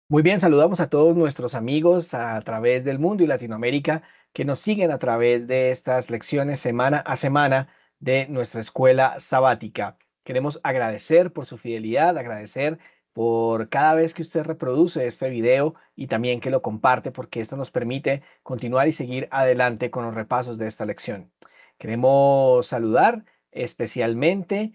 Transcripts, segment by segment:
Muy bien, saludamos a todos nuestros amigos a través del mundo y Latinoamérica que nos siguen a través de estas lecciones semana a semana de nuestra escuela sabática. Queremos agradecer por su fidelidad, agradecer por cada vez que usted reproduce este video y también que lo comparte porque esto nos permite continuar y seguir adelante con los repasos de esta lección. Queremos saludar especialmente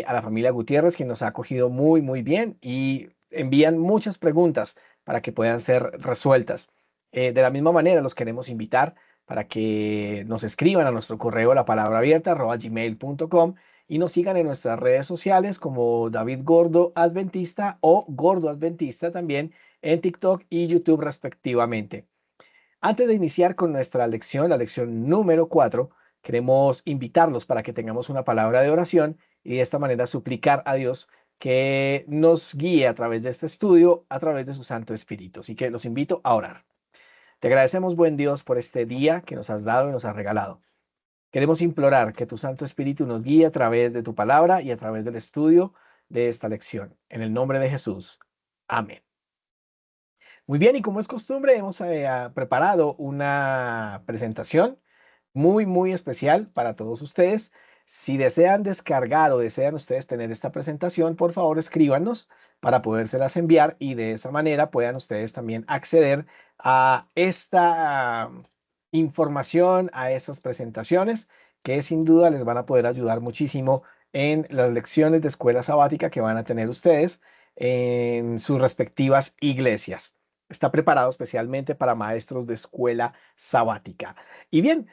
a la familia Gutiérrez, que nos ha acogido muy bien y envían muchas preguntas para que puedan ser resueltas. De la misma manera, los queremos invitar para que nos escriban a nuestro correo la palabra abierta @gmail.com y nos sigan en nuestras redes sociales como David Gordo Adventista o Gordo Adventista también en TikTok y YouTube respectivamente. Antes de iniciar con nuestra lección, la lección número 4, queremos invitarlos para que tengamos una palabra de oración y de esta manera suplicar a Dios que nos guíe a través de este estudio, a través de su Santo Espíritu. Así que los invito a orar. Te agradecemos, buen Dios, por este día que nos has dado y nos has regalado. Queremos implorar que tu Santo Espíritu nos guíe a través de tu palabra y a través del estudio de esta lección. En el nombre de Jesús. Amén. Muy bien, y como es costumbre, hemos preparado una presentación muy especial para todos ustedes. Si desean descargar o desean ustedes tener esta presentación, por favor escríbanos para podérselas enviar y de esa manera puedan ustedes también acceder a esta información, a estas presentaciones que sin duda les van a poder ayudar muchísimo en las lecciones de escuela sabática que van a tener ustedes en sus respectivas iglesias. Está preparado especialmente para maestros de escuela sabática. Y bien,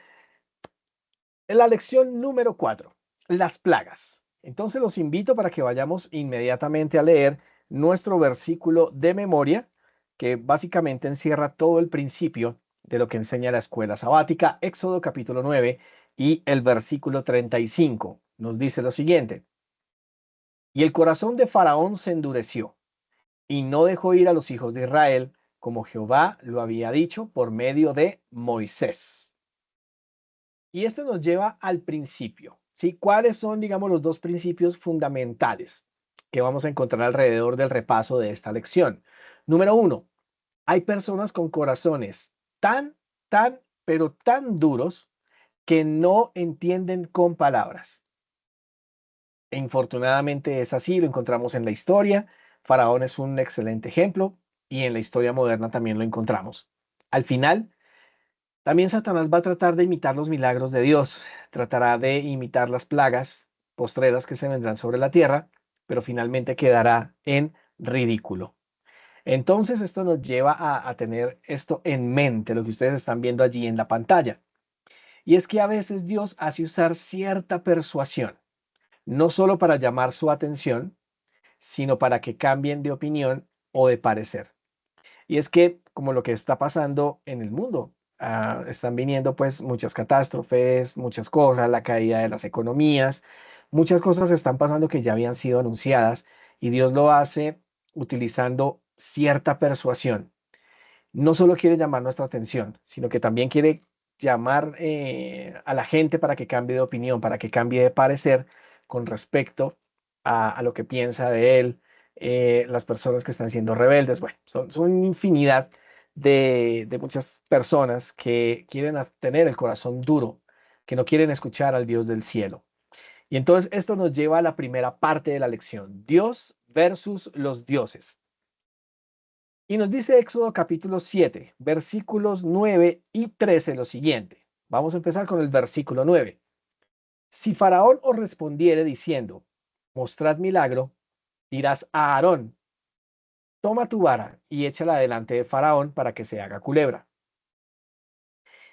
en la lección número 4, las plagas. Entonces los invito para que vayamos inmediatamente a leer nuestro versículo de memoria, que básicamente encierra todo el principio de lo que enseña la escuela sabática, Éxodo capítulo 9 y el versículo 35. Nos dice lo siguiente: y el corazón de Faraón se endureció y no dejó ir a los hijos de Israel, como Jehová lo había dicho por medio de Moisés. Y esto nos lleva al principio, ¿sí? ¿Cuáles son, digamos, los dos principios fundamentales que vamos a encontrar alrededor del repaso de esta lección? Número uno, hay personas con corazones pero tan duros que no entienden con palabras. E infortunadamente es así, lo encontramos en la historia. Faraón es un excelente ejemplo y en la historia moderna también lo encontramos. Al final, también Satanás va a tratar de imitar los milagros de Dios, tratará de imitar las plagas postreras que se vendrán sobre la tierra, pero finalmente quedará en ridículo. Entonces esto nos lleva a tener esto en mente, lo que ustedes están viendo allí en la pantalla. Y es que a veces Dios hace usar cierta persuasión, no solo para llamar su atención, sino para que cambien de opinión o de parecer. Y es que, como lo que está pasando en el mundo, están viniendo pues muchas catástrofes, muchas cosas, la caída de las economías, muchas cosas están pasando que ya habían sido anunciadas y Dios lo hace utilizando cierta persuasión. No solo quiere llamar nuestra atención, sino que también quiere llamar a la gente para que cambie de opinión, para que cambie de parecer con respecto a lo que piensa de él, las personas que están siendo rebeldes. Bueno, son infinidad de muchas personas que quieren tener el corazón duro, que no quieren escuchar al Dios del cielo. Y entonces esto nos lleva a la primera parte de la lección, Dios versus los dioses. Y nos dice Éxodo capítulo 7, versículos 9 y 13 lo siguiente. Vamos a empezar con el versículo 9. Si Faraón os respondiere diciendo, mostrad milagro, dirás a Aarón, toma tu vara y échala delante de Faraón para que se haga culebra.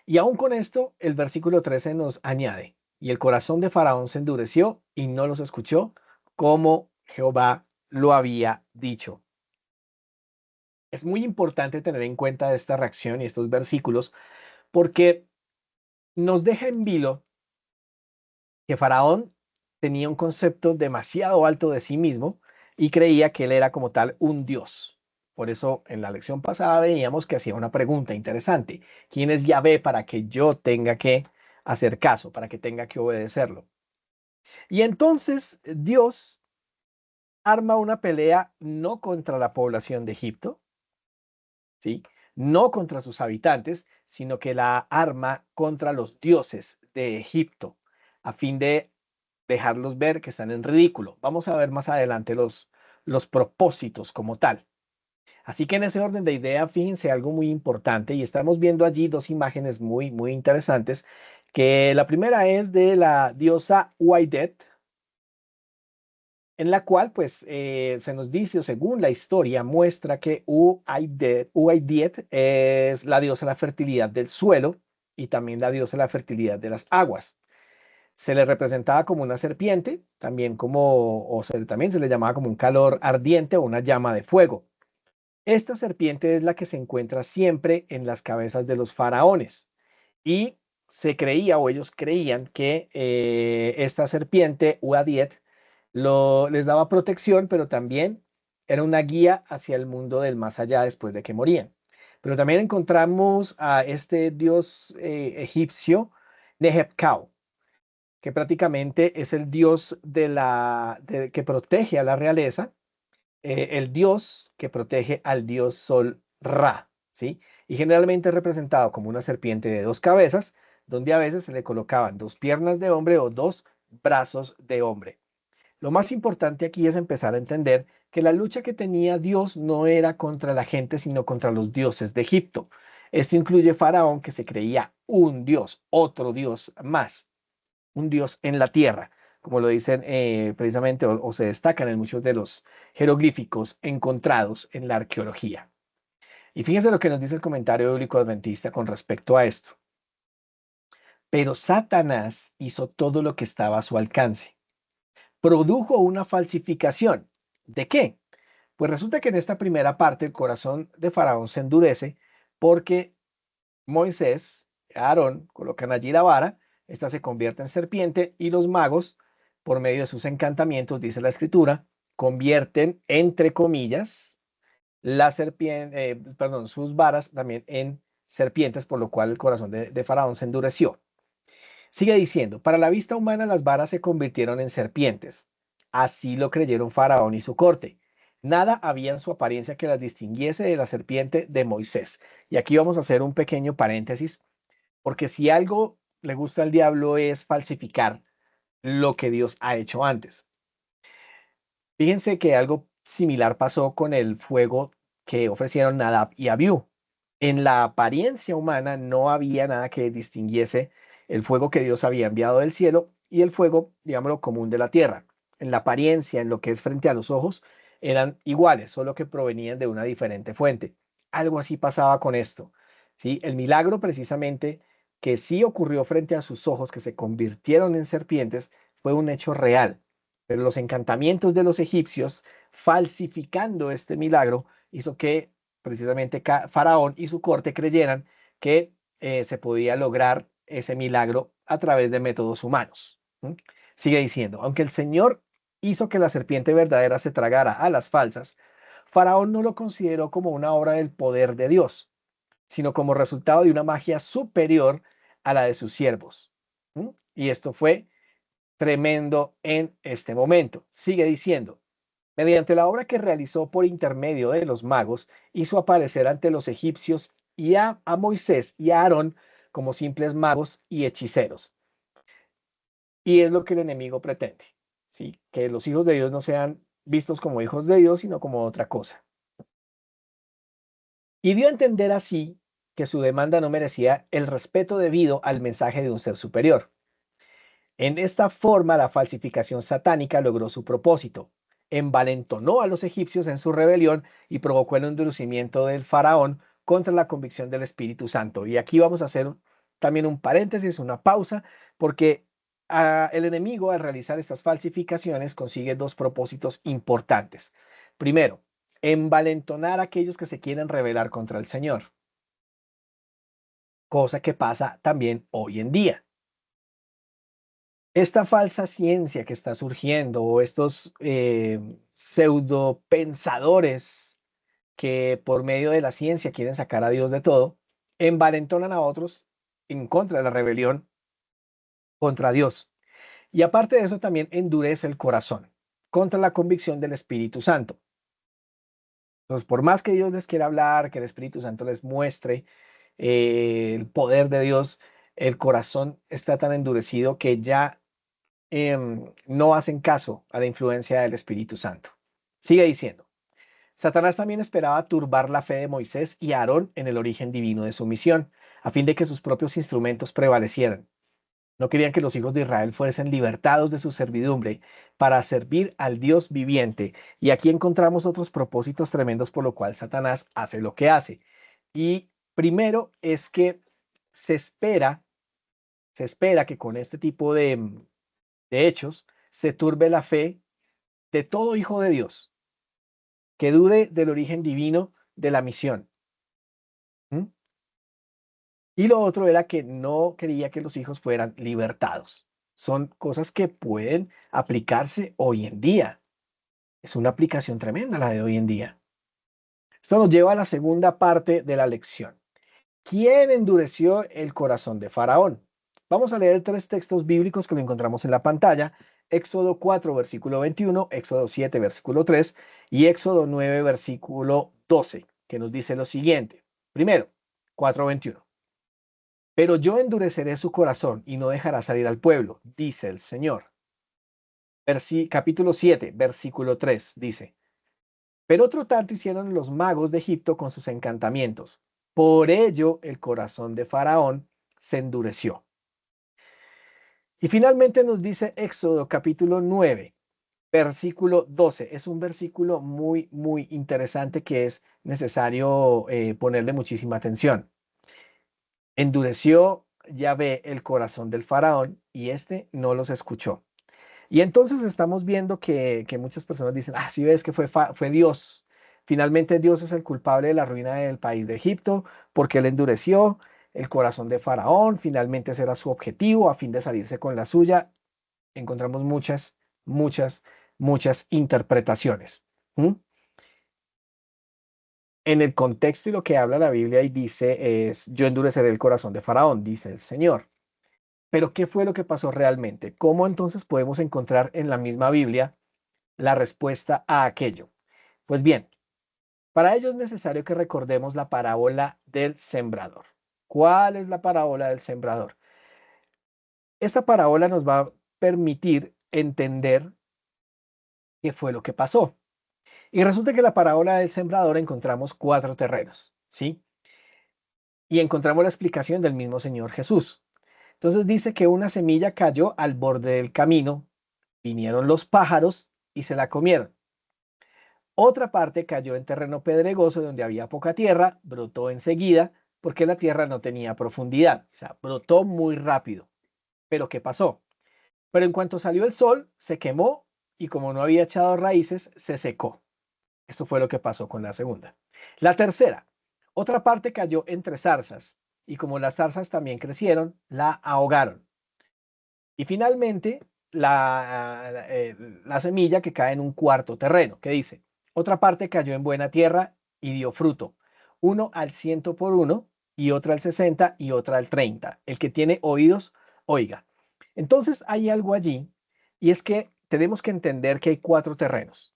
Y aún con esto, el versículo 13 nos añade, y el corazón de Faraón se endureció y no los escuchó, como Jehová lo había dicho. Es muy importante tener en cuenta esta reacción y estos versículos porque nos deja en vilo que Faraón tenía un concepto demasiado alto de sí mismo y creía que él era como tal un dios. Por eso en la lección pasada veíamos que hacía una pregunta interesante. ¿Quién es Yahvé para que yo tenga que hacer caso, para que tenga que obedecerlo? Y entonces Dios arma una pelea no contra la población de Egipto, ¿sí? No contra sus habitantes, sino que la arma contra los dioses de Egipto, a fin de dejarlos ver que están en ridículo. Vamos a ver más adelante los propósitos como tal. Así que en ese orden de idea, fíjense algo muy importante y estamos viendo allí dos imágenes muy interesantes, que la primera es de la diosa Uaidet, en la cual pues se nos dice, o según la historia, muestra que Uaidet es la diosa de la fertilidad del suelo y también la diosa de la fertilidad de las aguas. Se le representaba como una serpiente, también también se le llamaba como un calor ardiente o una llama de fuego. Esta serpiente es la que se encuentra siempre en las cabezas de los faraones y se creía o ellos creían que esta serpiente Uadiet les daba protección, pero también era una guía hacia el mundo del más allá después de que morían. Pero también encontramos a este dios egipcio, Nehebkau, que prácticamente es el dios que protege a la realeza, el dios que protege al dios Sol Ra, ¿sí? Y generalmente es representado como una serpiente de dos cabezas, donde a veces se le colocaban dos piernas de hombre o dos brazos de hombre. Lo más importante aquí es empezar a entender que la lucha que tenía Dios no era contra la gente, sino contra los dioses de Egipto. Esto incluye Faraón, que se creía un dios, otro dios más, un dios en la tierra, como lo dicen precisamente o se destacan en muchos de los jeroglíficos encontrados en la arqueología. Y fíjense lo que nos dice el comentario bíblico adventista con respecto a esto. Pero Satanás hizo todo lo que estaba a su alcance. Produjo una falsificación. ¿De qué? Pues resulta que en esta primera parte el corazón de Faraón se endurece porque Moisés, Aarón, colocan allí la vara, esta se convierte en serpiente y los magos, por medio de sus encantamientos, dice la escritura, convierten, entre comillas, sus varas también en serpientes, por lo cual el corazón de Faraón se endureció. Sigue diciendo, para la vista humana las varas se convirtieron en serpientes. Así lo creyeron Faraón y su corte. Nada había en su apariencia que las distinguiese de la serpiente de Moisés. Y aquí vamos a hacer un pequeño paréntesis, porque si algo le gusta al diablo es falsificar lo que Dios ha hecho antes. Fíjense que algo similar pasó con el fuego que ofrecieron Nadab y Abiú. En la apariencia humana no había nada que distinguiese el fuego que Dios había enviado del cielo y el fuego, digámoslo, común de la tierra. En la apariencia, en lo que es frente a los ojos, eran iguales, solo que provenían de una diferente fuente. Algo así pasaba con esto. ¿Sí? El milagro precisamente que sí ocurrió frente a sus ojos, que se convirtieron en serpientes, fue un hecho real. Pero los encantamientos de los egipcios, falsificando este milagro, hizo que precisamente Faraón y su corte creyeran que se podía lograr ese milagro a través de métodos humanos. ¿Mm? Sigue diciendo, aunque el Señor hizo que la serpiente verdadera se tragara a las falsas, Faraón no lo consideró como una obra del poder de Dios, sino como resultado de una magia superior a la de sus siervos. ¿Mm? Y esto fue tremendo en este momento. Sigue diciendo, mediante la obra que realizó por intermedio de los magos, hizo aparecer ante los egipcios y a Moisés y a Aarón como simples magos y hechiceros. Y es lo que el enemigo pretende, ¿sí? Que los hijos de Dios no sean vistos como hijos de Dios, sino como otra cosa. Y dio a entender así que su demanda no merecía el respeto debido al mensaje de un ser superior. En esta forma, la falsificación satánica logró su propósito. Envalentonó a los egipcios en su rebelión y provocó el endurecimiento del faraón contra la convicción del Espíritu Santo. Y aquí vamos a hacer también un paréntesis, una pausa, porque el enemigo al realizar estas falsificaciones consigue dos propósitos importantes. Primero, envalentonar a aquellos que se quieren rebelar contra el Señor, cosa que pasa también hoy en día. Esta falsa ciencia que está surgiendo o estos pseudo pensadores que por medio de la ciencia quieren sacar a Dios de todo, envalentonan a otros en contra de la rebelión contra Dios. Y aparte de eso también endurece el corazón contra la convicción del Espíritu Santo. Entonces, por más que Dios les quiera hablar, que el Espíritu Santo les muestre el poder de Dios, el corazón está tan endurecido que ya no hacen caso a la influencia del Espíritu Santo. Sigue diciendo, Satanás también esperaba turbar la fe de Moisés y Aarón en el origen divino de su misión, a fin de que sus propios instrumentos prevalecieran. No querían que los hijos de Israel fuesen libertados de su servidumbre para servir al Dios viviente. Y aquí encontramos otros propósitos tremendos por lo cual Satanás hace lo que hace. Y primero es que se espera, se espera que con este tipo de hechos se turbe la fe de todo hijo de Dios, que dude del origen divino de la misión. ¿Mm? Y lo otro era que no quería que los hijos fueran libertados. Son cosas que pueden aplicarse hoy en día. Es una aplicación tremenda la de hoy en día. Esto nos lleva a la segunda parte de la lección. ¿Quién endureció el corazón de Faraón? Vamos a leer tres textos bíblicos que lo encontramos en la pantalla. Éxodo 4, versículo 21, Éxodo 7, versículo 3 y Éxodo 9, versículo 12, que nos dice lo siguiente. Primero, 4:21. Pero yo endureceré su corazón y no dejará salir al pueblo, dice el Señor. Capítulo 7, versículo 3 dice, pero otro tanto hicieron los magos de Egipto con sus encantamientos. Por ello el corazón de Faraón se endureció. Y finalmente nos dice Éxodo capítulo 9, versículo 12. Es un versículo muy, muy interesante que es necesario ponerle muchísima atención. Endureció Yahvé el corazón del faraón y éste no los escuchó. Y entonces estamos viendo que muchas personas dicen, ah, sí ves que fue Dios. Finalmente Dios es el culpable de la ruina del país de Egipto porque él endureció el corazón de Faraón. Finalmente ese era su objetivo a fin de salirse con la suya. Encontramos muchas, muchas, muchas interpretaciones. ¿Mm? En el contexto y lo que habla la Biblia y dice es, yo endureceré el corazón de Faraón, dice el Señor. Pero ¿qué fue lo que pasó realmente? ¿Cómo entonces podemos encontrar en la misma Biblia la respuesta a aquello? Pues bien, para ello es necesario que recordemos la parábola del sembrador. ¿Cuál es la parábola del sembrador? Esta parábola nos va a permitir entender qué fue lo que pasó. Y resulta que en la parábola del sembrador encontramos cuatro terrenos, ¿sí? Y encontramos la explicación del mismo Señor Jesús. Entonces dice que una semilla cayó al borde del camino, vinieron los pájaros y se la comieron. Otra parte cayó en terreno pedregoso donde había poca tierra, brotó enseguida porque la tierra no tenía profundidad, o sea, brotó muy rápido. Pero ¿qué pasó? Pero en cuanto salió el sol, se quemó y como no había echado raíces, se secó. Esto fue lo que pasó con la segunda. La tercera, otra parte cayó entre zarzas y como las zarzas también crecieron, la ahogaron. Y finalmente, la semilla que cae en un cuarto terreno, que dice, otra parte cayó en buena tierra y dio fruto, uno al 100 por uno y otra al 60 y otra al 30. El que tiene oídos, oiga. Entonces hay algo allí y es que tenemos que entender que hay cuatro terrenos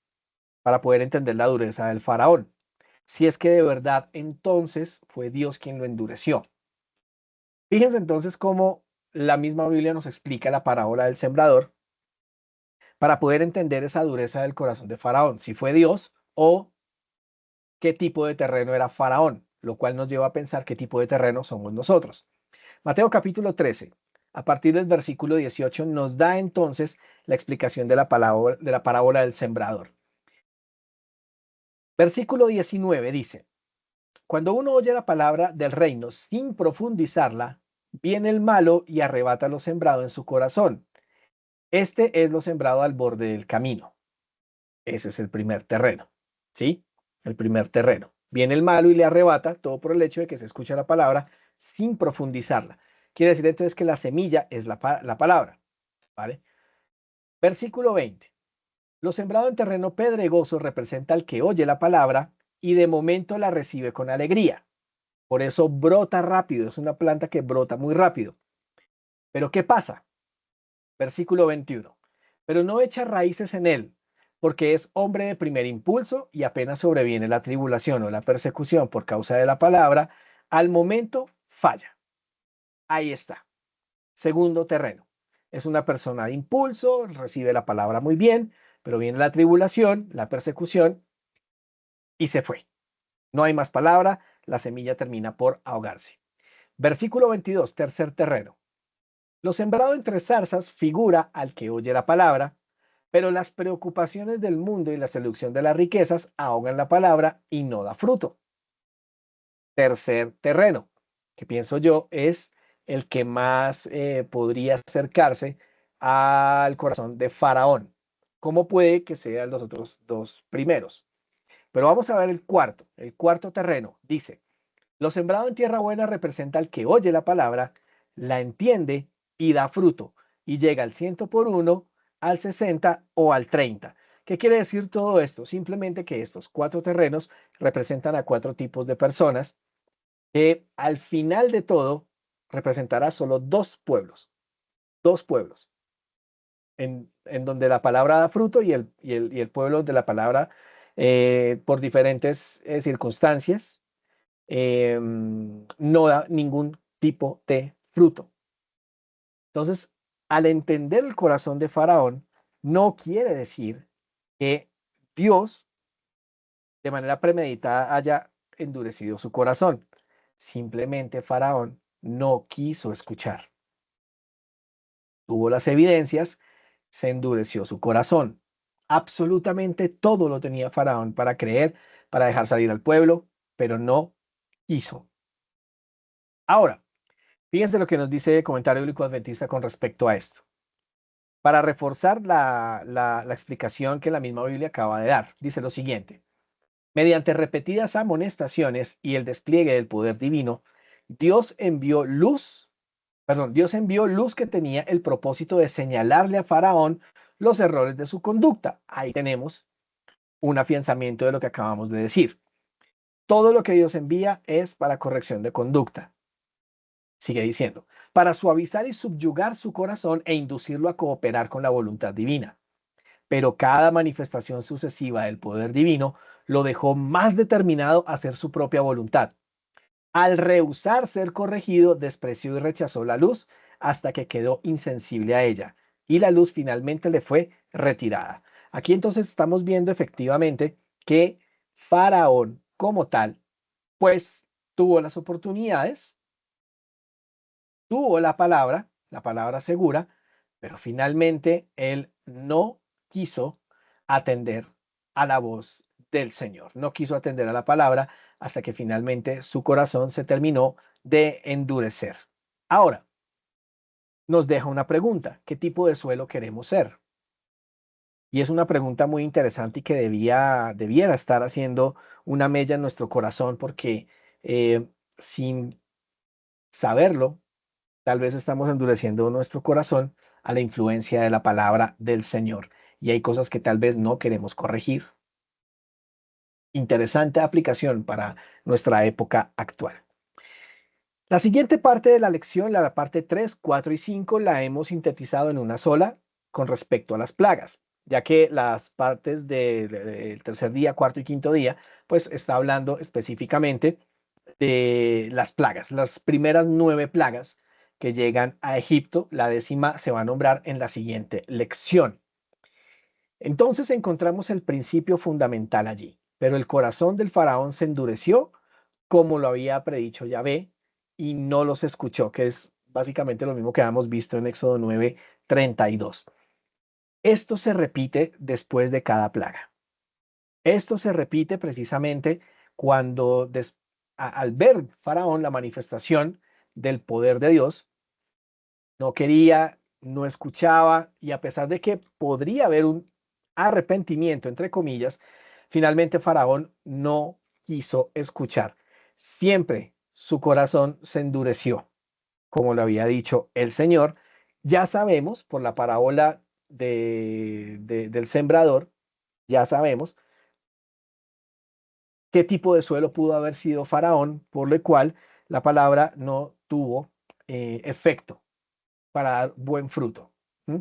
para poder entender la dureza del faraón. Si es que de verdad entonces fue Dios quien lo endureció. Fíjense entonces cómo la misma Biblia nos explica la parábola del sembrador para poder entender esa dureza del corazón de Faraón, si fue Dios o qué tipo de terreno era Faraón, lo cual nos lleva a pensar qué tipo de terreno somos nosotros. Mateo capítulo 13, a partir del versículo 18, nos da entonces la explicación de la parábola del sembrador. Versículo 19 dice, cuando uno oye la palabra del reino sin profundizarla, viene el malo y arrebata lo sembrado en su corazón. Este es lo sembrado al borde del camino. Ese es el primer terreno, ¿sí? El primer terreno. Viene el malo y le arrebata todo por el hecho de que se escucha la palabra sin profundizarla. Quiere decir entonces que la semilla es la palabra, ¿vale? Versículo 20. Lo sembrado en terreno pedregoso representa al que oye la palabra y de momento la recibe con alegría. Por eso brota rápido, es una planta que brota muy rápido. Pero ¿qué pasa? Versículo 21. Pero no echa raíces en él, porque es hombre de primer impulso y apenas sobreviene la tribulación o la persecución por causa de la palabra, al momento falla. Ahí está. Segundo terreno. Es una persona de impulso, recibe la palabra muy bien, pero viene la tribulación, la persecución y se fue. No hay más palabra, la semilla termina por ahogarse. Versículo 22, tercer terreno. Lo sembrado entre zarzas figura al que oye la palabra, pero las preocupaciones del mundo y la seducción de las riquezas ahogan la palabra y no da fruto. Tercer terreno, que pienso yo es el que más podría acercarse al corazón de Faraón. ¿Cómo puede que sean los otros dos primeros? Pero vamos a ver el cuarto terreno. Dice, lo sembrado en tierra buena representa al que oye la palabra, la entiende y da fruto, y llega al 100 por uno, al 60 o al 30. ¿Qué quiere decir todo esto? Simplemente que estos cuatro terrenos representan a cuatro tipos de personas que al final de todo representará solo dos pueblos, en donde la palabra da fruto y el pueblo de la palabra por diferentes circunstancias no da ningún tipo de fruto. Entonces, al entender el corazón de Faraón, no quiere decir que Dios de manera premeditada haya endurecido su corazón. Simplemente Faraón no quiso escuchar. Tuvo las evidencias, se endureció su corazón. Absolutamente todo lo tenía Faraón para creer, para dejar salir al pueblo, pero no quiso. Ahora, fíjense lo que nos dice el comentario bíblico adventista con respecto a esto. Para reforzar la explicación que la misma Biblia acaba de dar, dice lo siguiente. Mediante repetidas amonestaciones y el despliegue del poder divino, Dios envió luz que tenía el propósito de señalarle a Faraón los errores de su conducta. Ahí tenemos un afianzamiento de lo que acabamos de decir. Todo lo que Dios envía es para corrección de conducta. Sigue diciendo, para suavizar y subyugar su corazón e inducirlo a cooperar con la voluntad divina. Pero cada manifestación sucesiva del poder divino lo dejó más determinado a hacer su propia voluntad. Al rehusar ser corregido, despreció y rechazó la luz hasta que quedó insensible a ella, y la luz finalmente le fue retirada. Aquí entonces estamos viendo efectivamente que Faraón como tal, pues tuvo las oportunidades, tuvo la palabra segura, pero finalmente él no quiso atender a la voz del Señor, no quiso atender a la palabra hasta que finalmente su corazón se terminó de endurecer. Ahora, nos deja una pregunta, ¿qué tipo de suelo queremos ser? Y es una pregunta muy interesante y que debiera estar haciendo una mella en nuestro corazón porque sin saberlo, tal vez estamos endureciendo nuestro corazón a la influencia de la palabra del Señor y hay cosas que tal vez no queremos corregir. Interesante aplicación para nuestra época actual. La siguiente parte de la lección, la parte 3, 4 y 5, la hemos sintetizado en una sola con respecto a las plagas, ya que las partes del tercer día, cuarto y quinto día, pues está hablando específicamente de las plagas, las primeras 9 plagas que llegan a Egipto. La 10ª se va a nombrar en la siguiente lección. Entonces encontramos el principio fundamental allí, pero el corazón del faraón se endureció como lo había predicho Yahvé y no los escuchó, que es básicamente lo mismo que hemos visto en Éxodo 9:32. Esto se repite después de cada plaga. Esto se repite precisamente cuando al ver Faraón la manifestación del poder de Dios, no quería, no escuchaba y a pesar de que podría haber un arrepentimiento, entre comillas, finalmente Faraón no quiso escuchar. Siempre su corazón se endureció, como lo había dicho el Señor. Ya sabemos por la parábola del sembrador, ya sabemos qué tipo de suelo pudo haber sido Faraón, por lo cual la palabra no tuvo efecto para dar buen fruto. ¿Mm?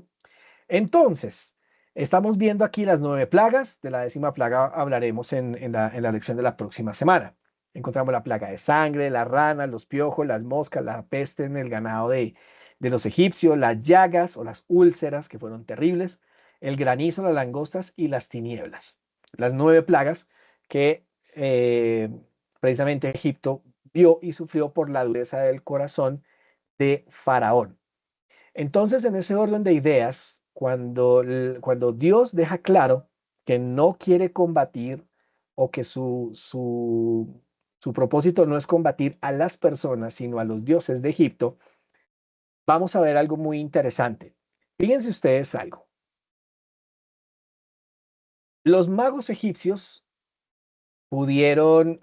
Entonces, Estamos viendo aquí las 9 plagas. De la 10ª plaga hablaremos en la lección de la próxima semana. Encontramos la plaga de sangre, las ranas, los piojos, las moscas, la peste en el ganado de los egipcios, las llagas o las úlceras que fueron terribles, el granizo, las langostas y las tinieblas. Las 9 plagas que precisamente Egipto vio y sufrió por la dureza del corazón de Faraón. Entonces, en ese orden de ideas, cuando Dios deja claro que no quiere combatir o que su propósito no es combatir a las personas, sino a los dioses de Egipto, vamos a ver algo muy interesante. Fíjense ustedes algo. Los magos egipcios pudieron,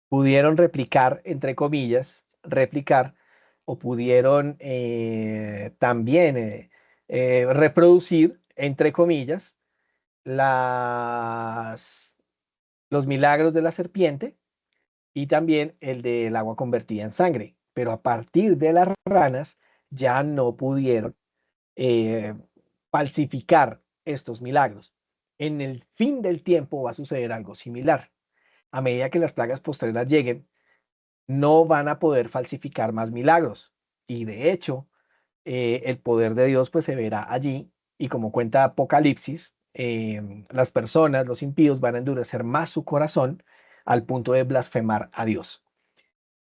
pudieron replicar, entre comillas, replicar o pudieron también reproducir, entre comillas, las, los milagros de la serpiente y también el del agua convertida en sangre. Pero a partir de las ranas ya no pudieron eh, falsificar estos milagros. En el fin del tiempo va a suceder algo similar. A medida que las plagas postreras lleguen, no van a poder falsificar más milagros. Y de hecho, el poder de Dios pues se verá allí. Y como cuenta Apocalipsis, las personas, los impíos, van a endurecer más su corazón al punto de blasfemar a Dios.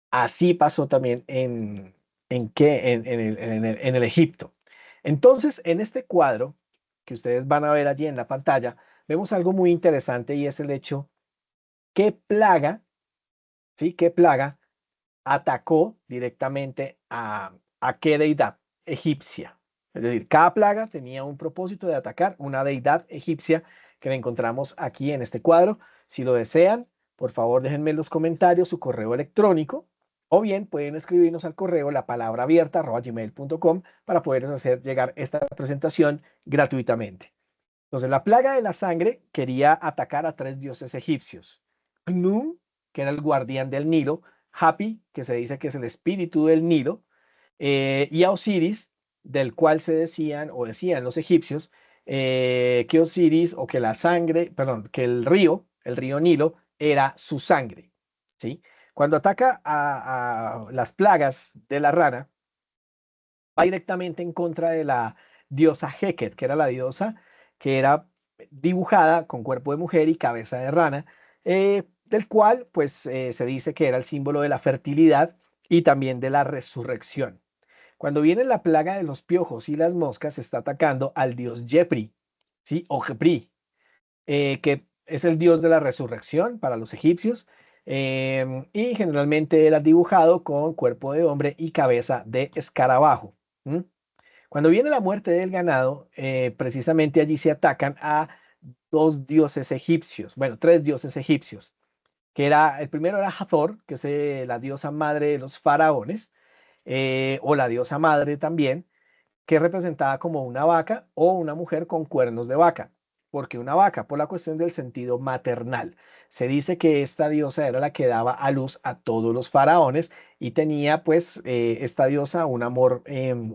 Así pasó también en el Egipto. Entonces, en este cuadro que ustedes van a ver allí en la pantalla, vemos algo muy interesante y es el hecho, ¿qué plaga, sí, qué plaga atacó directamente a qué deidad egipcia? Es decir, cada plaga tenía un propósito de atacar una deidad egipcia que la encontramos aquí en este cuadro. Si lo desean, por favor déjenme en los comentarios su correo electrónico o bien pueden escribirnos al correo la palabra abierta@gmail.com para poderles hacer llegar esta presentación gratuitamente. Entonces, la plaga de la sangre quería atacar a 3 dioses egipcios. Khnum, que era el guardián del Nilo, Hapi, que se dice que es el espíritu del Nilo, y a Osiris, del cual se decían o decían los egipcios que Osiris o que la sangre, perdón, que el río Nilo, era su sangre. ¿Sí? Cuando ataca a las plagas de la rana, va directamente en contra de la diosa Heket, que era la diosa que era dibujada con cuerpo de mujer y cabeza de rana, del cual pues se dice que era el símbolo de la fertilidad y también de la resurrección. Cuando viene la plaga de los piojos y las moscas, se está atacando al dios Jepri, ¿sí? O Jepri, que es el dios de la resurrección para los egipcios, y generalmente era dibujado con cuerpo de hombre y cabeza de escarabajo. ¿M? Cuando viene la muerte del ganado, precisamente allí se atacan a 2 dioses egipcios, bueno, 3 dioses egipcios, que era, el primero era Hathor, que es la diosa madre de los faraones, o la diosa madre también, que es representada como una vaca o una mujer con cuernos de vaca. ¿Por qué una vaca? Por la cuestión del sentido maternal. Se dice que esta diosa era la que daba a luz a todos los faraones y tenía pues esta diosa un amor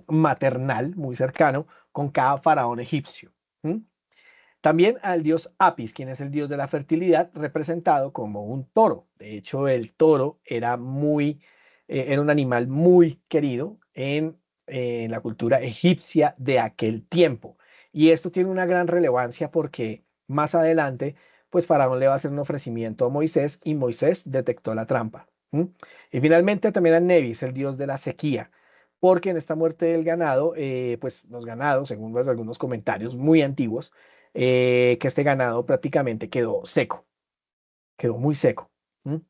maternal muy cercano con cada faraón egipcio. ¿Mm? También al dios Apis, quien es el dios de la fertilidad, representado como un toro. De hecho, el toro era un animal muy querido en la cultura egipcia de aquel tiempo. Y esto tiene una gran relevancia porque más adelante, pues Faraón le va a hacer un ofrecimiento a Moisés y Moisés detectó la trampa. ¿Mm? Y finalmente también a Nebis, el dios de la sequía, porque en esta muerte del ganado, pues los ganados, según algunos comentarios muy antiguos, que este ganado prácticamente quedó seco, quedó muy seco. ¿Mm?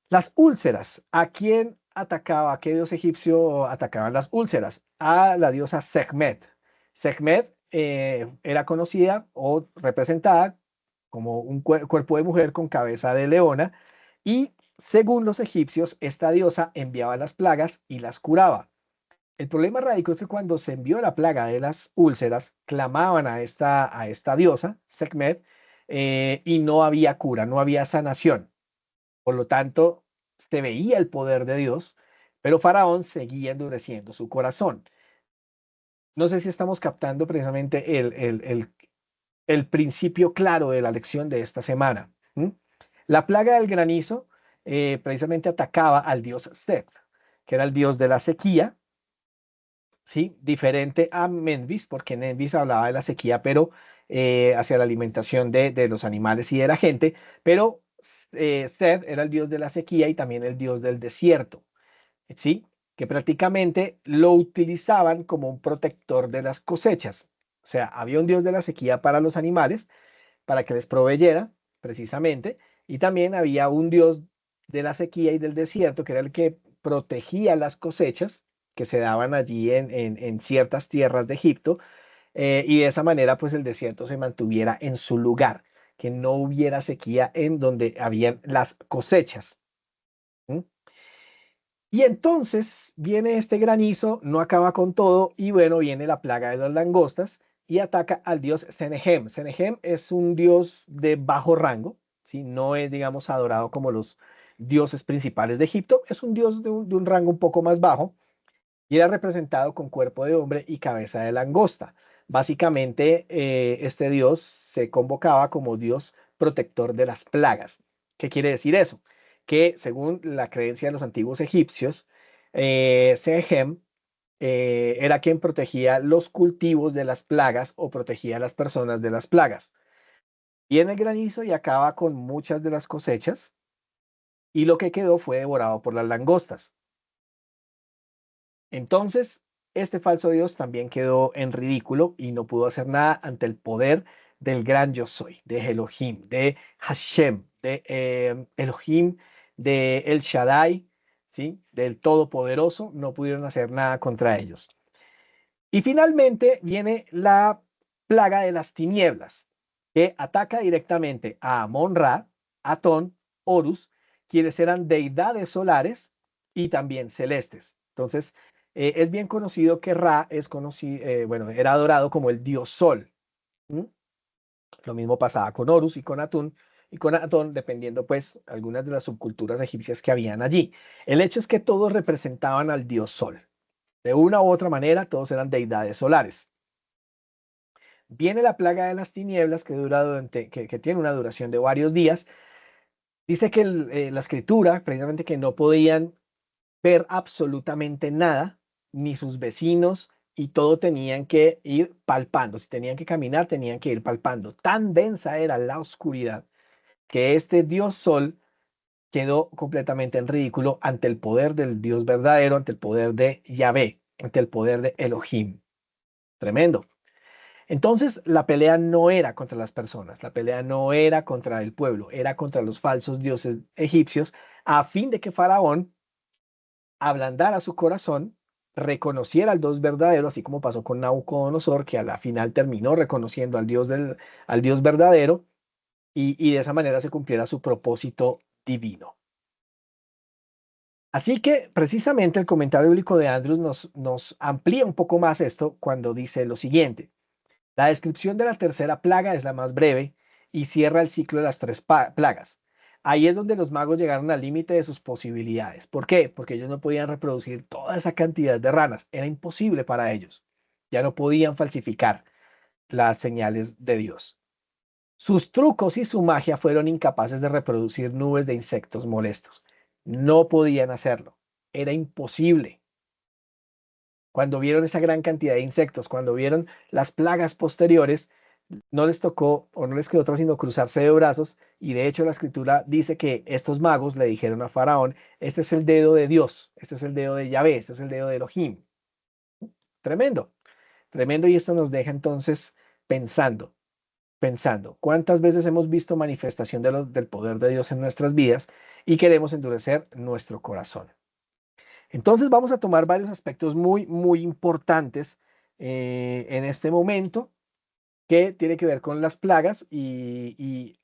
Las úlceras, ¿a quién atacaba? ¿A qué dios egipcio atacaban las úlceras? A la diosa Sekhmet. Sekhmet era conocida o representada como un cuerpo de mujer con cabeza de leona y según los egipcios, esta diosa enviaba las plagas y las curaba. El problema radicó es que cuando se envió la plaga de las úlceras, clamaban a esta diosa, Sekhmet, y no había cura, no había sanación. Por lo tanto, se veía el poder de Dios, pero Faraón seguía endureciendo su corazón. No sé si estamos captando precisamente el principio claro de la lección de esta semana. ¿Mm? La plaga del granizo precisamente atacaba al dios Set, que era el dios de la sequía, ¿sí? Diferente a Menvis, porque Menvis hablaba de la sequía, pero hacia la alimentación de los animales y de la gente, pero Set era el dios de la sequía y también el dios del desierto, ¿sí? Que prácticamente lo utilizaban como un protector de las cosechas. O sea, había un dios de la sequía para los animales, para que les proveyera, precisamente, y también había un dios de la sequía y del desierto, que era el que protegía las cosechas que se daban allí en ciertas tierras de Egipto, y de esa manera pues el desierto se mantuviera en su lugar, que no hubiera sequía en donde habían las cosechas. ¿Mm? Y entonces viene este granizo, no acaba con todo, y bueno, viene la plaga de las langostas y ataca al dios Senehem. Senehem es un dios de bajo rango, ¿sí? No es, digamos, adorado como los dioses principales de Egipto, es un dios de un rango un poco más bajo, y era representado con cuerpo de hombre y cabeza de langosta. Básicamente, este dios se convocaba como dios protector de las plagas. ¿Qué quiere decir eso? Que según la creencia de los antiguos egipcios, Sehem era quien protegía los cultivos de las plagas o protegía a las personas de las plagas. Viene el granizo y acaba con muchas de las cosechas, y lo que quedó fue devorado por las langostas. Entonces, este falso Dios también quedó en ridículo y no pudo hacer nada ante el poder del gran yo soy, de Elohim, de Hashem, de Elohim, de El Shaddai, ¿sí? Del Todopoderoso. No pudieron hacer nada contra ellos. Y finalmente viene la plaga de las tinieblas, que ataca directamente a Amon-Ra, Atón, Horus, quienes eran deidades solares y también celestes. Entonces, es bien conocido que Ra es conocido, bueno, era adorado como el dios sol. ¿Mm? Lo mismo pasaba con Horus y con Atón, dependiendo pues algunas de las subculturas egipcias que habían allí. El hecho es que todos representaban al dios sol. De una u otra manera, todos eran deidades solares. Viene la plaga de las tinieblas que tiene una duración de varios días. Dice que la escritura, precisamente, que no podían ver absolutamente nada, ni sus vecinos, y todo tenían que ir palpando. Si tenían que caminar, tenían que ir palpando. Tan densa era la oscuridad que este dios sol quedó completamente en ridículo ante el poder del Dios verdadero, ante el poder de Yahvé, ante el poder de Elohim. Tremendo. Entonces, la pelea no era contra las personas, la pelea no era contra el pueblo, era contra los falsos dioses egipcios, a fin de que Faraón ablandara su corazón, reconociera al Dios verdadero, así como pasó con Nabucodonosor, que a la final terminó reconociendo al Dios verdadero, y de esa manera se cumpliera su propósito divino. Así que precisamente el comentario bíblico de Andrews nos amplía un poco más esto cuando dice lo siguiente. La descripción de la tercera plaga es la más breve y cierra el ciclo de las tres plagas. Ahí es donde los magos llegaron al límite de sus posibilidades. ¿Por qué? Porque ellos no podían reproducir toda esa cantidad de ranas. Era imposible para ellos. Ya no podían falsificar las señales de Dios. Sus trucos y su magia fueron incapaces de reproducir nubes de insectos molestos. No podían hacerlo. Era imposible. Cuando vieron esa gran cantidad de insectos, cuando vieron las plagas posteriores, no les tocó o no les quedó otra sino cruzarse de brazos, y de hecho la escritura dice que estos magos le dijeron a Faraón: este es el dedo de Dios, este es el dedo de Yahvé, este es el dedo de Elohim. Tremendo, tremendo, y esto nos deja entonces pensando, ¿cuántas veces hemos visto manifestación del poder de Dios en nuestras vidas y queremos endurecer nuestro corazón? Entonces vamos a tomar varios aspectos muy, muy importantes en este momento, que tiene que ver con las plagas, y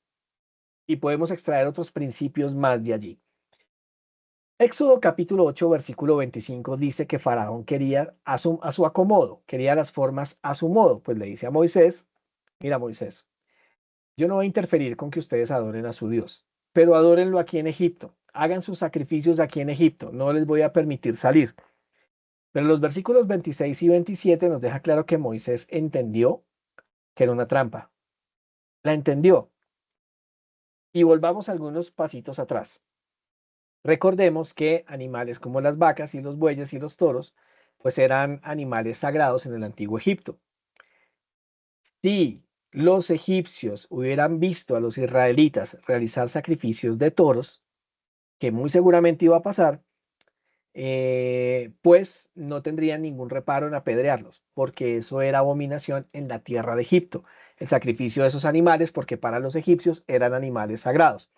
podemos extraer otros principios más de allí. Éxodo capítulo 8, versículo 25 dice que Faraón quería a su acomodo, quería las formas a su modo. Pues le dice a Moisés: mira, Moisés, yo no voy a interferir con que ustedes adoren a su Dios, pero adórenlo aquí en Egipto, hagan sus sacrificios aquí en Egipto, no les voy a permitir salir. Pero los versículos 26 y 27 nos deja claro que Moisés entendió que era una trampa. La entendió. Y volvamos algunos pasitos atrás. Recordemos que animales como las vacas y los bueyes y los toros, pues eran animales sagrados en el antiguo Egipto. Si los egipcios hubieran visto a los israelitas realizar sacrificios de toros, que muy seguramente iba a pasar, pues no tendrían ningún reparo en apedrearlos, porque eso era abominación en la tierra de Egipto, el sacrificio de esos animales, porque para los egipcios eran animales sagrados.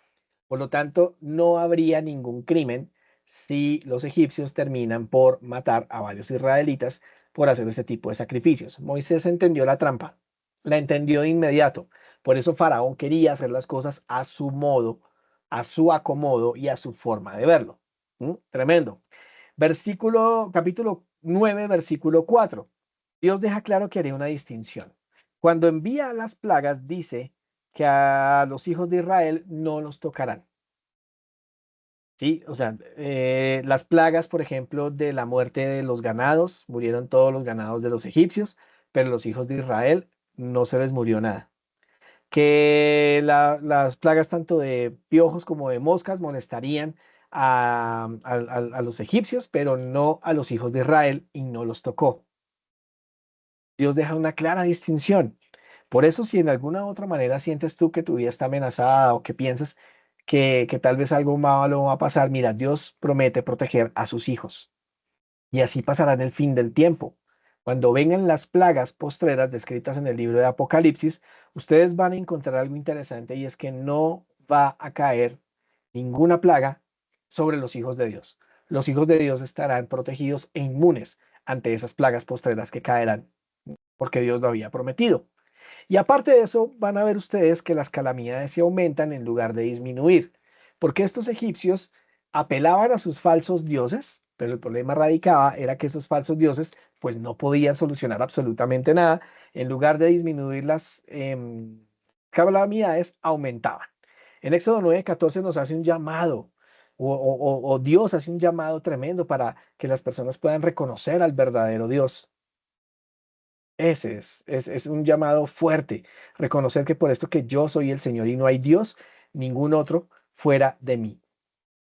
Por lo tanto, no habría ningún crimen si los egipcios terminan por matar a varios israelitas por hacer ese tipo de sacrificios. Moisés entendió la trampa, la entendió de inmediato. Por eso Faraón quería hacer las cosas a su modo, a su acomodo y a su forma de verlo. Tremendo. Capítulo 9, versículo 4. Dios deja claro que haría una distinción. Cuando envía las plagas, dice que a los hijos de Israel no los tocarán. Sí, o sea, las plagas, por ejemplo, de la muerte de los ganados, murieron todos los ganados de los egipcios, pero los hijos de Israel no se les murió nada. Que las plagas tanto de piojos como de moscas molestarían a los egipcios, pero no a los hijos de Israel y no los tocó. Dios deja una clara distinción. Por eso, si en alguna otra manera sientes tú que tu vida está amenazada o que piensas que tal vez algo malo va a pasar, mira, Dios promete proteger a sus hijos y así pasará en el fin del tiempo. Cuando vengan las plagas postreras descritas en el libro de Apocalipsis, ustedes van a encontrar algo interesante y es que no va a caer ninguna plaga sobre los hijos de Dios. Los hijos de Dios estarán protegidos e inmunes ante esas plagas postreras que caerán, porque Dios lo había prometido. Y aparte de eso, van a ver ustedes que las calamidades se aumentan en lugar de disminuir, porque estos egipcios apelaban a sus falsos dioses, pero el problema radicaba era que esos falsos dioses pues no podían solucionar absolutamente nada. En lugar de disminuir las calamidades, aumentaban. En Éxodo 9:14 nos hace un llamado, o Dios hace un llamado tremendo para que las personas puedan reconocer al verdadero Dios. Ese es un llamado fuerte, reconocer que por esto que yo soy el Señor y no hay Dios, ningún otro fuera de mí.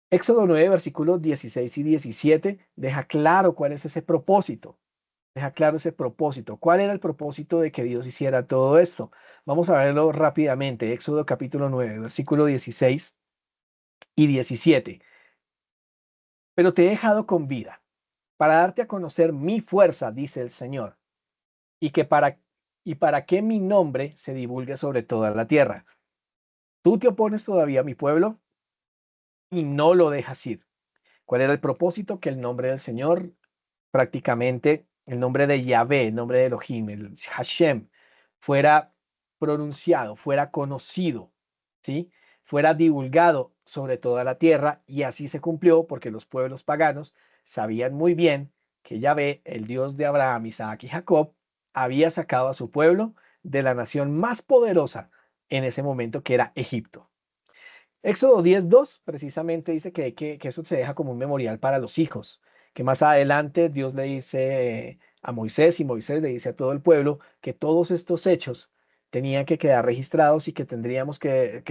Éxodo 9, versículos 16 y 17 deja claro cuál es ese propósito. Deja claro ese propósito. ¿Cuál era el propósito de que Dios hiciera todo esto? Vamos a verlo rápidamente. Éxodo capítulo 9, versículo 16 y 17. Pero te he dejado con vida para darte a conocer mi fuerza, dice el Señor, y que para que mi nombre se divulgue sobre toda la tierra. Tú te opones todavía a mi pueblo y no lo dejas ir. ¿Cuál era el propósito? Que el nombre del Señor, prácticamente el nombre de Yahvé, el nombre de Elohim, el Hashem, fuera pronunciado, fuera conocido, ¿sí? Fuera divulgado sobre toda la tierra, y así se cumplió porque los pueblos paganos sabían muy bien que Yahvé, el Dios de Abraham, Isaac y Jacob, había sacado a su pueblo de la nación más poderosa en ese momento, que era Egipto. Éxodo 10:2 precisamente dice que eso se deja como un memorial para los hijos, que más adelante Dios le dice a Moisés, y Moisés le dice a todo el pueblo que todos estos hechos tenían que quedar registrados y que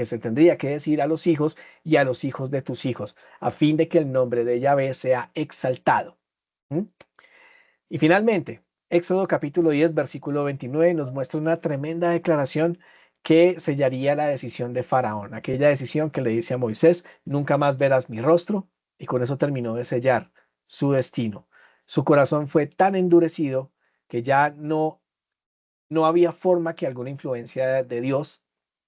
se tendría que decir a los hijos y a los hijos de tus hijos, a fin de que el nombre de Yahvé sea exaltado. ¿Mm? Y finalmente, Éxodo capítulo 10, versículo 29 nos muestra una tremenda declaración que sellaría la decisión de Faraón, aquella decisión que le dice a Moisés: nunca más verás mi rostro, y con eso terminó de sellar su destino. Su corazón fue tan endurecido que ya no había forma que alguna influencia de Dios,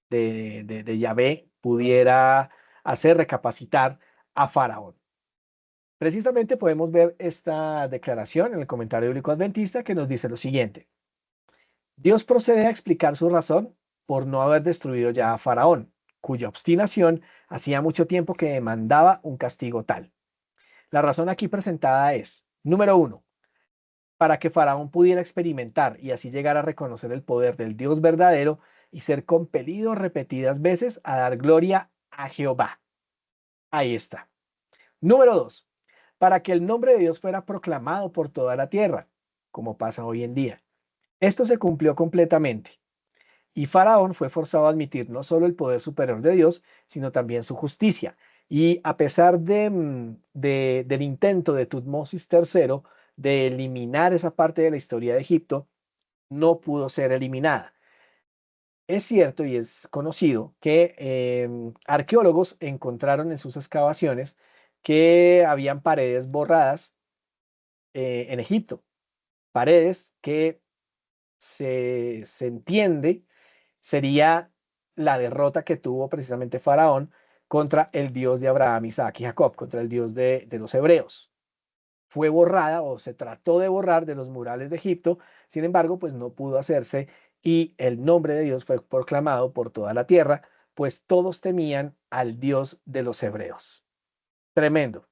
de Yahvé, pudiera hacer recapacitar a Faraón. Precisamente podemos ver esta declaración en el comentario bíblico adventista, que nos dice lo siguiente: Dios procede a explicar su razón por no haber destruido ya a Faraón, cuya obstinación hacía mucho tiempo que demandaba un castigo tal. La razón aquí presentada es, número uno, para que Faraón pudiera experimentar y así llegar a reconocer el poder del Dios verdadero y ser compelido repetidas veces a dar gloria a Jehová. Ahí está. Número dos, para que el nombre de Dios fuera proclamado por toda la tierra, como pasa hoy en día. Esto se cumplió completamente. Y Faraón fue forzado a admitir no solo el poder superior de Dios, sino también su justicia. Y a pesar del intento de Tutmosis III de eliminar esa parte de la historia de Egipto, no pudo ser eliminada. Es cierto y es conocido que arqueólogos encontraron en sus excavaciones que habían paredes borradas en Egipto, paredes que se entiende sería la derrota que tuvo precisamente Faraón contra el Dios de Abraham, Isaac y Jacob, contra el Dios de los hebreos. Fue borrada o se trató de borrar de los murales de Egipto, sin embargo, pues no pudo hacerse y el nombre de Dios fue proclamado por toda la tierra, pues todos temían al Dios de los hebreos. Tremendo.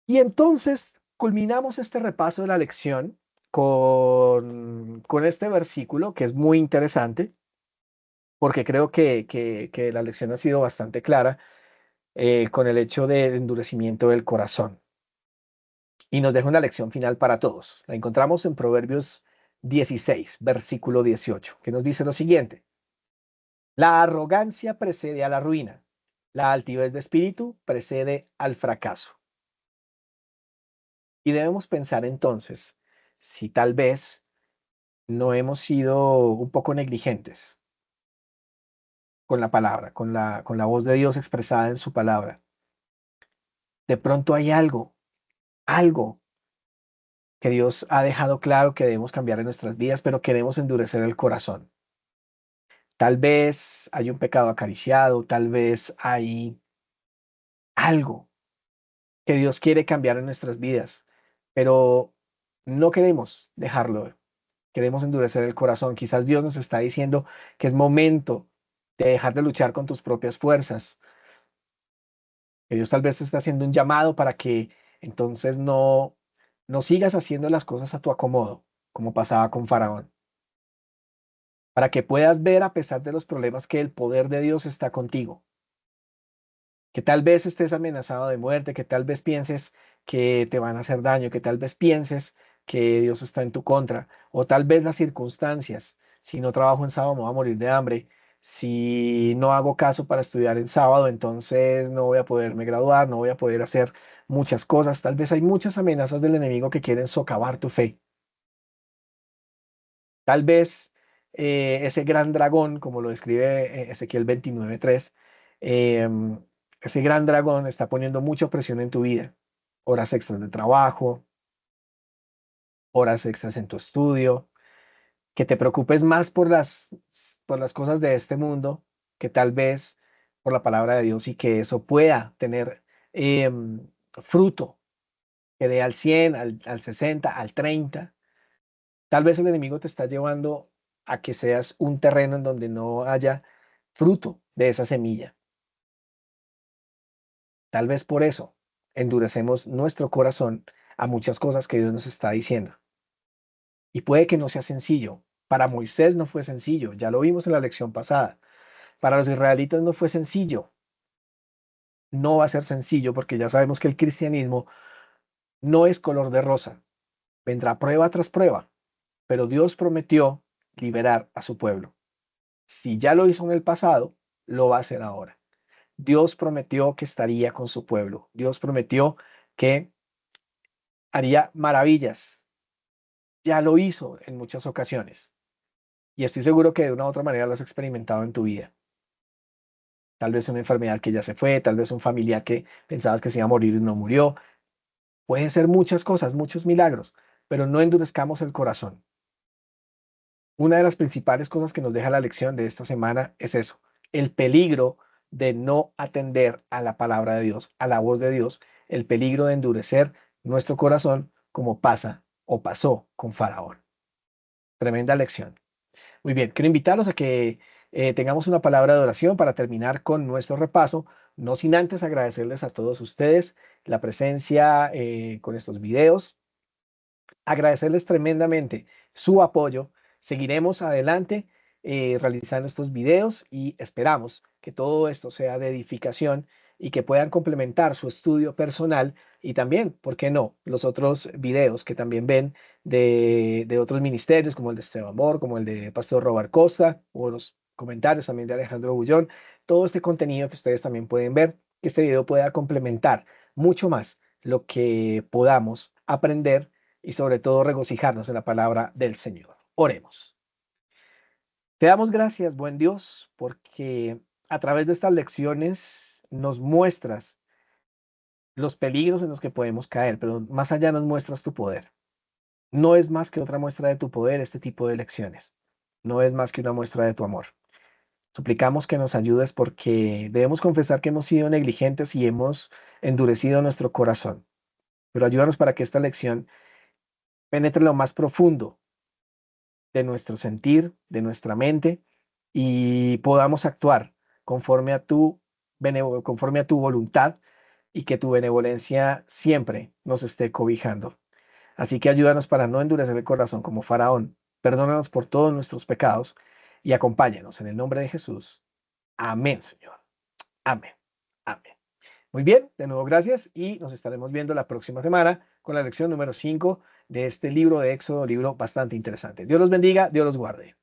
Y entonces culminamos este repaso de la lección con este versículo que es muy interesante porque creo que la lección ha sido bastante clara con el hecho del endurecimiento del corazón. Y nos deja una lección final para todos. La encontramos en Proverbios 16, versículo 18, que nos dice lo siguiente. La arrogancia precede a la ruina. La altivez de espíritu precede al fracaso. Y debemos pensar entonces si tal vez no hemos sido un poco negligentes con la palabra, con la voz de Dios expresada en su palabra. De pronto hay algo que Dios ha dejado claro que debemos cambiar en nuestras vidas, pero queremos endurecer el corazón. Tal vez hay un pecado acariciado, tal vez hay algo que Dios quiere cambiar en nuestras vidas, pero no queremos dejarlo. Queremos endurecer el corazón. Quizás Dios nos está diciendo que es momento de dejar de luchar con tus propias fuerzas. Que Dios tal vez te está haciendo un llamado para que entonces no sigas haciendo las cosas a tu acomodo, como pasaba con Faraón. Para que puedas ver a pesar de los problemas que el poder de Dios está contigo. Que tal vez estés amenazado de muerte, que tal vez pienses que te van a hacer daño, que tal vez pienses que Dios está en tu contra, o tal vez las circunstancias. Si no trabajo en sábado, me voy a morir de hambre. Si no hago caso para estudiar en sábado, entonces no voy a poderme graduar, no voy a poder hacer muchas cosas. Tal vez hay muchas amenazas del enemigo que quieren socavar tu fe. Tal vez ese gran dragón, como lo describe Ezequiel 29:3, em, ese gran dragón está poniendo mucha presión en tu vida. Horas extras de trabajo, horas extras en tu estudio, que te preocupes más por las cosas de este mundo que tal vez por la palabra de Dios y que eso pueda tener fruto, que dé al 100, al 60, al 30. Tal vez el enemigo te está llevando a que seas un terreno en donde no haya fruto de esa semilla. Tal vez por eso endurecemos nuestro corazón a muchas cosas que Dios nos está diciendo. Y puede que no sea sencillo. Para Moisés no fue sencillo, ya lo vimos en la lección pasada. Para los israelitas no fue sencillo. No va a ser sencillo porque ya sabemos que el cristianismo no es color de rosa. Vendrá prueba tras prueba, pero Dios prometió liberar a su pueblo. Si ya lo hizo en el pasado, lo va a hacer ahora. Dios prometió que estaría con su pueblo. Dios prometió que haría maravillas. Ya lo hizo en muchas ocasiones. Y estoy seguro que de una u otra manera lo has experimentado en tu vida. Tal vez una enfermedad que ya se fue, tal vez un familiar que pensabas que se iba a morir y no murió. Pueden ser muchas cosas, muchos milagros, pero no endurezcamos el corazón. Una de las principales cosas que nos deja la lección de esta semana es eso, el peligro de no atender a la palabra de Dios, a la voz de Dios, el peligro de endurecer nuestro corazón como pasa o pasó con Faraón. Tremenda lección. Muy bien, quiero invitarlos a que tengamos una palabra de oración para terminar con nuestro repaso, no sin antes agradecerles a todos ustedes la presencia con estos videos, agradecerles tremendamente su apoyo. Seguiremos adelante realizando estos videos y esperamos que todo esto sea de edificación y que puedan complementar su estudio personal y también, ¿por qué no?, los otros videos que también ven de otros ministerios, como el de Esteban Bor, como el de Pastor Robert Costa, o los comentarios también de Alejandro Bullón, todo este contenido que ustedes también pueden ver, que este video pueda complementar mucho más lo que podamos aprender y sobre todo regocijarnos en la palabra del Señor. Oremos. Te damos gracias, buen Dios, porque a través de estas lecciones nos muestras los peligros en los que podemos caer, pero más allá nos muestras tu poder. No es más que otra muestra de tu poder este tipo de lecciones. No es más que una muestra de tu amor. Suplicamos que nos ayudes porque debemos confesar que hemos sido negligentes y hemos endurecido nuestro corazón. Pero ayúdanos para que esta lección penetre lo más profundo de nuestro sentir, de nuestra mente y podamos actuar conforme a conforme a tu voluntad y que tu benevolencia siempre nos esté cobijando. Así que ayúdanos para no endurecer el corazón como Faraón. Perdónanos por todos nuestros pecados y acompáñanos en el nombre de Jesús. Amén, Señor. Amén. Amén. Muy bien, de nuevo gracias y nos estaremos viendo la próxima semana con la lección número 5 de este libro de Éxodo, libro bastante interesante. Dios los bendiga, Dios los guarde.